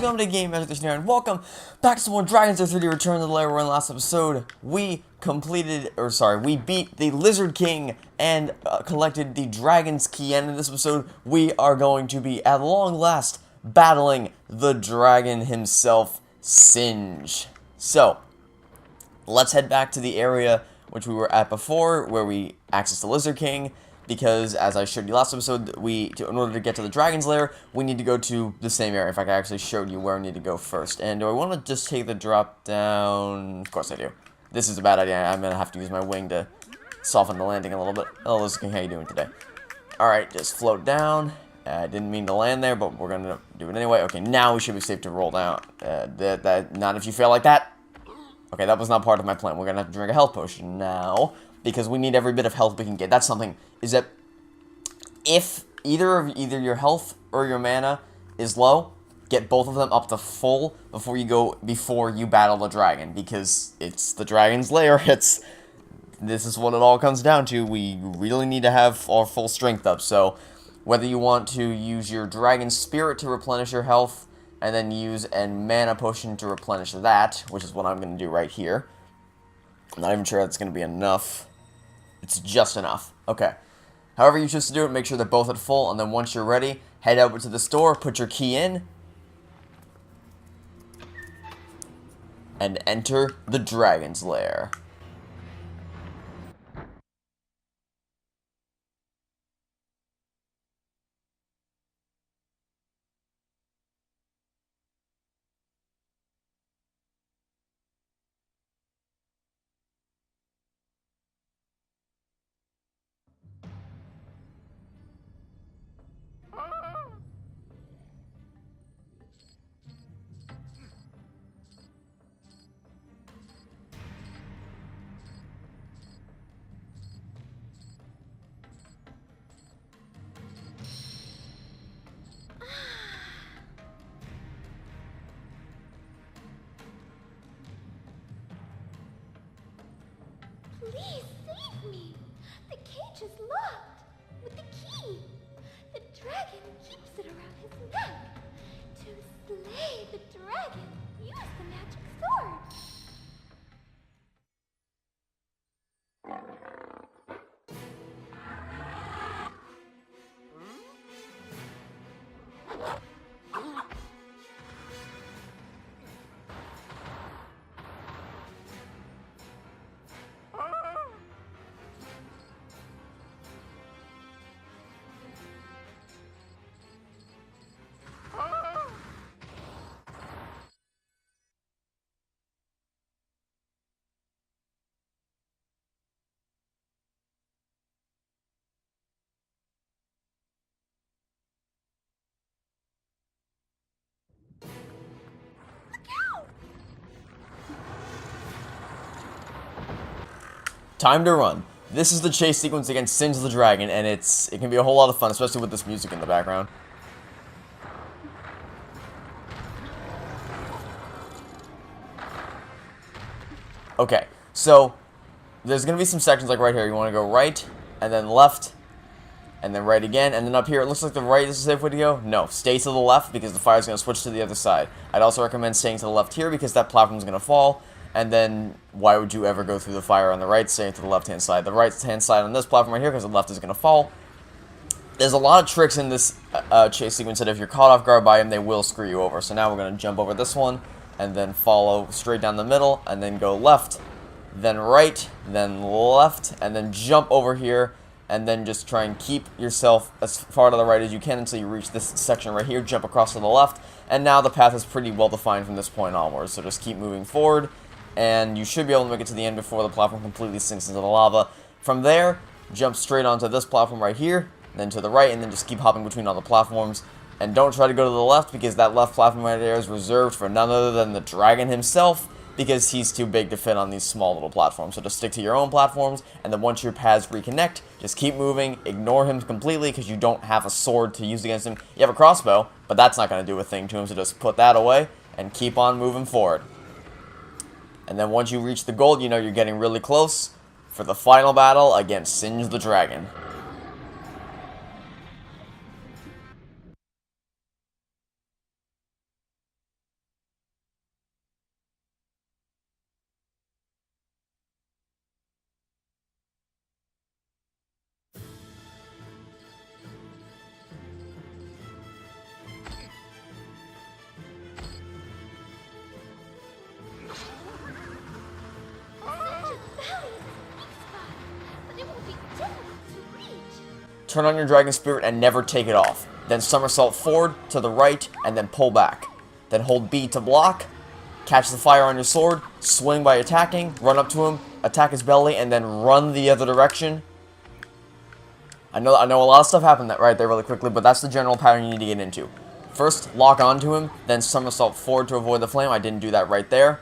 going to Game Magic here, and welcome back to some more Dragonstone 3D Return to the Lair, where in the last episode, we beat the Lizard King and collected the Dragon's Key, and in this episode, we are going to be, at long last, battling the dragon himself, Singe. So, let's head back to the area which we were at before, where we accessed the Lizard King, because, as I showed you last episode, in order to get to the Dragon's Lair, we need to go to the same area. In fact, I actually showed you where we need to go first. And do I want to just take the drop down? Of course I do. This is a bad idea. I'm going to have to use my wing to soften the landing a little bit. Oh, Lizard King, how you doing today? Alright, just float down. I didn't mean to land there, but we're going to do it anyway. Okay, now we should be safe to roll down. Not if you fail like that. Okay, that was not part of my plan. We're going to have to drink a health potion now, because we need every bit of health we can get. That's something, is that if either your health or your mana is low, get both of them up to full before you battle the dragon, because it's the dragon's lair. This is what it all comes down to. We really need to have our full strength up, so whether you want to use your dragon spirit to replenish your health, and then use a mana potion to replenish that, which is what I'm going to do right here. I'm not even sure that's going to be enough. It's just enough. Okay. However you choose to do it, make sure they're both at full, and then once you're ready, head over to the store, put your key in, and enter the Dragon's Lair. Please save me! The cage is locked with the key. The dragon keeps it around his neck. To slay the dragon, use the magic sword. Time to run. This is the chase sequence against Singe the Dragon, and it can be a whole lot of fun, especially with this music in the background. Okay, so there's going to be some sections like right here. You want to go right, and then left, and then right again, and then up here, it looks like the right is a safe way to go. No, stay to the left, because the fire's going to switch to the other side. I'd also recommend staying to the left here, because that platform's going to fall. And then, why would you ever go through the fire on the right, staying to the left-hand side? The right-hand side on this platform right here, because the left is going to fall. There's a lot of tricks in this chase sequence that if you're caught off guard by them, they will screw you over. So now we're going to jump over this one, and then follow straight down the middle, and then go left, then right, then left, and then jump over here, and then just try and keep yourself as far to the right as you can until you reach this section right here, jump across to the left, and now the path is pretty well defined from this point onwards. So just keep moving forward, and you should be able to make it to the end before the platform completely sinks into the lava. From there, jump straight onto this platform right here, then to the right, and then just keep hopping between all the platforms. And don't try to go to the left, because that left platform right there is reserved for none other than the dragon himself, because he's too big to fit on these small little platforms. So just stick to your own platforms, and then once your paths reconnect, just keep moving, ignore him completely, because you don't have a sword to use against him. You have a crossbow, but that's not going to do a thing to him, so just put that away, and keep on moving forward. And then once you reach the goal, you know you're getting really close for the final battle against Singe the Dragon. turn on your Dragon Spirit and never take it off. Then somersault forward, to the right, and then pull back. Then hold B to block, catch the fire on your sword, swing by attacking, run up to him, attack his belly, and then run the other direction. I know a lot of stuff happened right there really quickly, but that's the general pattern you need to get into. First, lock onto him, then somersault forward to avoid the flame. I didn't do that right there.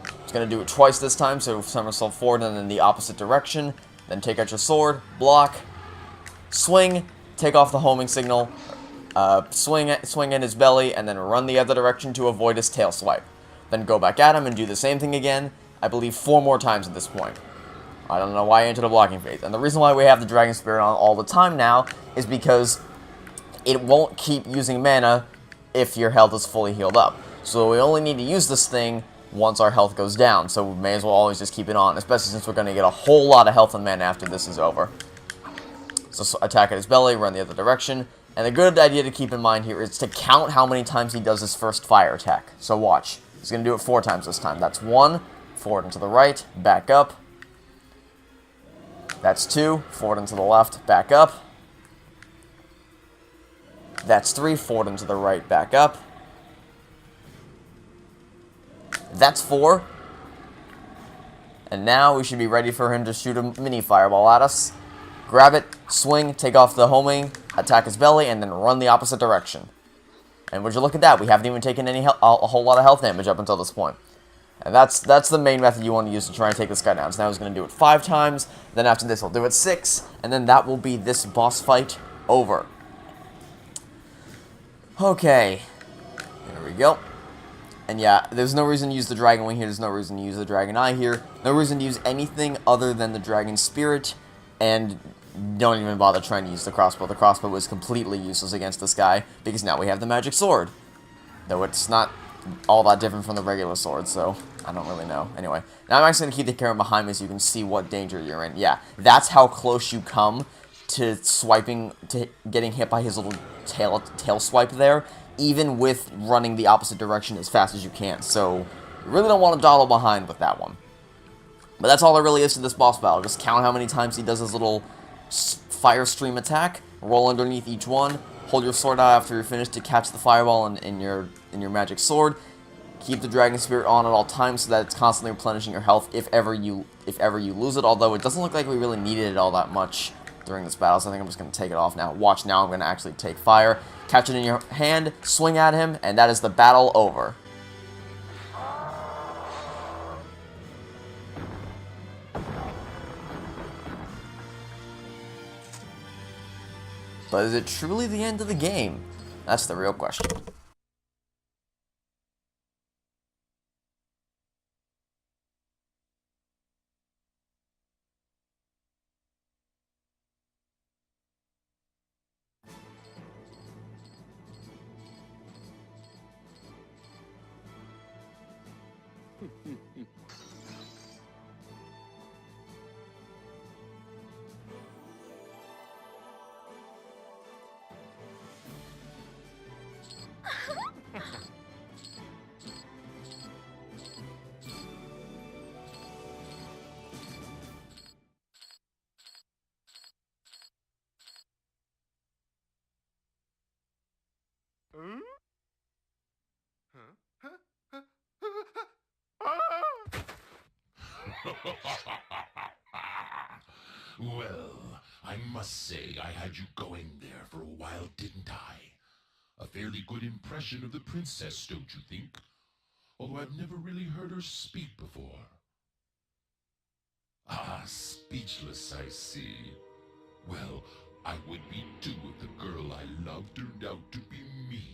I was going to do it twice this time, so somersault forward and then the opposite direction. Then take out your sword, block, swing, take off the homing signal, swing in his belly, and then run the other direction to avoid his tail swipe. Then go back at him and do the same thing again, I believe 4 more times at this point. I don't know why I entered a blocking phase. And the reason why we have the Dragon Spirit on all the time now is because it won't keep using mana if your health is fully healed up. So we only need to use this thing once our health goes down. So we may as well always just keep it on, especially since we're going to get a whole lot of health and mana after this is over. So attack at his belly, run the other direction. And the good idea to keep in mind here is to count how many times he does his first fire attack. So watch. He's going to do it 4 times this time. That's 1, forward and to the right, back up. That's 2, forward and to the left, back up. That's 3, forward and to the right, back up. That's 4. And now we should be ready for him to shoot a mini fireball at us. Grab it, swing, take off the homing, attack his belly, and then run the opposite direction. And would you look at that, we haven't even taken a whole lot of health damage up until this point. And that's the main method you want to use to try and take this guy down. So now he's going to do it 5 times, then after this he'll do it 6, and then that will be this boss fight over. Okay, there we go. And yeah, there's no reason to use the Dragon Wing here, there's no reason to use the Dragon Eye here, no reason to use anything other than the Dragon Spirit, and don't even bother trying to use the crossbow. The crossbow is completely useless against this guy, because now we have the magic sword. Though it's not all that different from the regular sword, so I don't really know. Anyway, now I'm actually going to keep the camera behind me so you can see what danger you're in. Yeah, that's how close you come to swiping, to getting hit by his little tail swipe there, even with running the opposite direction as fast as you can. So you really don't want to dawdle behind with that one. But that's all there really is to this boss battle. Just count how many times he does his little fire stream attack, roll underneath each one, hold your sword out after you're finished to catch the fireball in your magic sword. Keep the Dragon Spirit on at all times so that it's constantly replenishing your health if ever you lose it, although it doesn't look like we really needed it all that much during this battle, so I think I'm just going to take it off now. Watch now, I'm going to actually take fire, catch it in your hand, swing at him, and that is the battle over. But is it truly the end of the game? That's the real question. Well, I must say I had you going there for a while, didn't I? A fairly good impression of the princess, don't you think? Although I've never really heard her speak before. Ah, speechless, I see. Well, I would be too if the girl I love turned out to be me.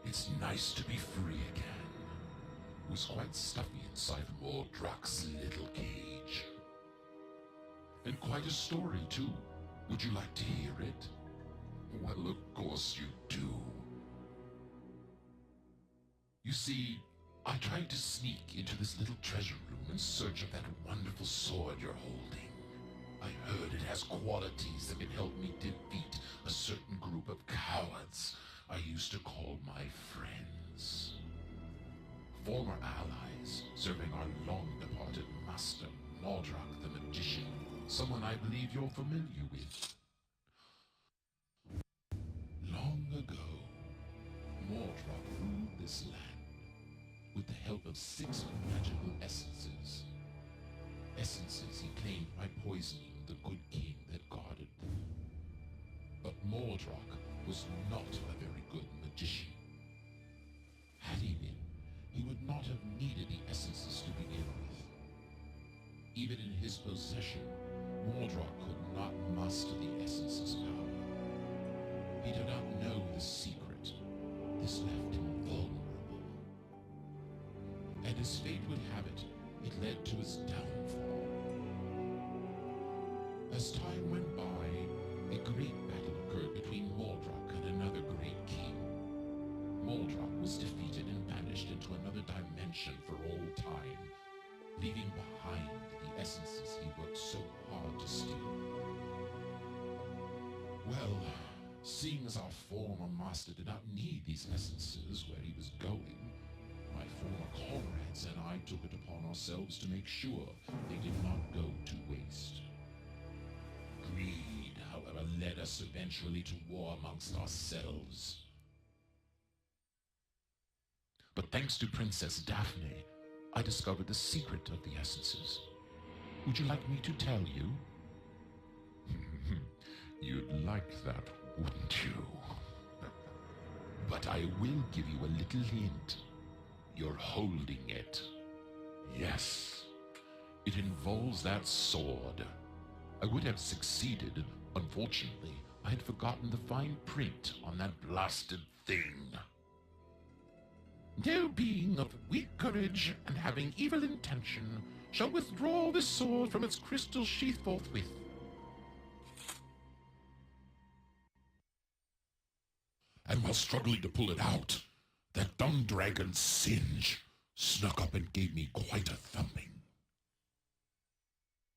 It's nice to be free again. It was quite stuffy inside Mordroc's little cage. And quite a story, too. Would you like to hear it? Well, of course you do. You see, I tried to sneak into this little treasure room in search of that wonderful sword you're holding. I heard it has qualities that can help me defeat a certain group of cowards I used to call my friends. Former allies serving our long-departed master, Mordroc the magician. Someone I believe you're familiar with. Long ago, Mordroc ruled this land with the help of 6 magical essences. Essences he claimed by poisoning the good king that guarded them. But Mordroc was not a very good magician. Had he been, he would not have needed the essences to begin with. Even in his possession, Mordroc could not master the essence's power. He did not know the secret. This left him vulnerable. And as fate would have it, it led to his downfall. As time went by, a great battle occurred between Mordroc and another great king. Mordroc was defeated and banished into another dimension for all time, leaving behind the essences he worked so hard to steal. Well, seeing as our former master did not need these essences where he was going, my former comrades and I took it upon ourselves to make sure they did not go to waste. Greed, however, led us eventually to war amongst ourselves. But thanks to Princess Daphne, I discovered the secret of the essences. Would you like me to tell you? You'd like that, wouldn't you? But I will give you a little hint. You're holding it. Yes, it involves that sword. I would have succeeded. Unfortunately, I had forgotten the fine print on that blasted thing. No being of weak courage and having evil intention shall withdraw this sword from its crystal sheath forthwith. And while struggling to pull it out, that dung dragon Singe snuck up and gave me quite a thumping.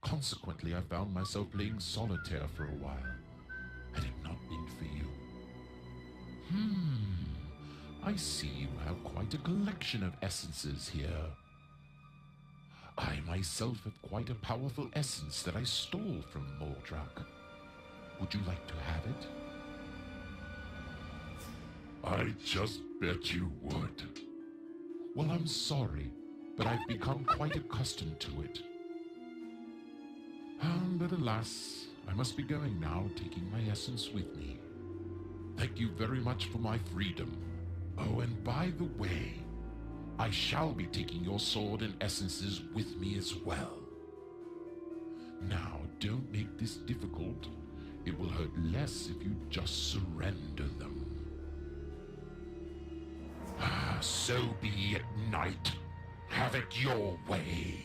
Consequently, I found myself playing solitaire for a while, had it not been for you. I see you have quite a collection of essences here. I myself have quite a powerful essence that I stole from Mordroc. Would you like to have it? I just bet you would. Well, I'm sorry, but I've become quite accustomed to it. But alas, I must be going now, taking my essence with me. Thank you very much for my freedom. Oh, and by the way, I shall be taking your sword and essences with me as well. Now, don't make this difficult. It will hurt less if you just surrender them. So be it, knight. Have it your way.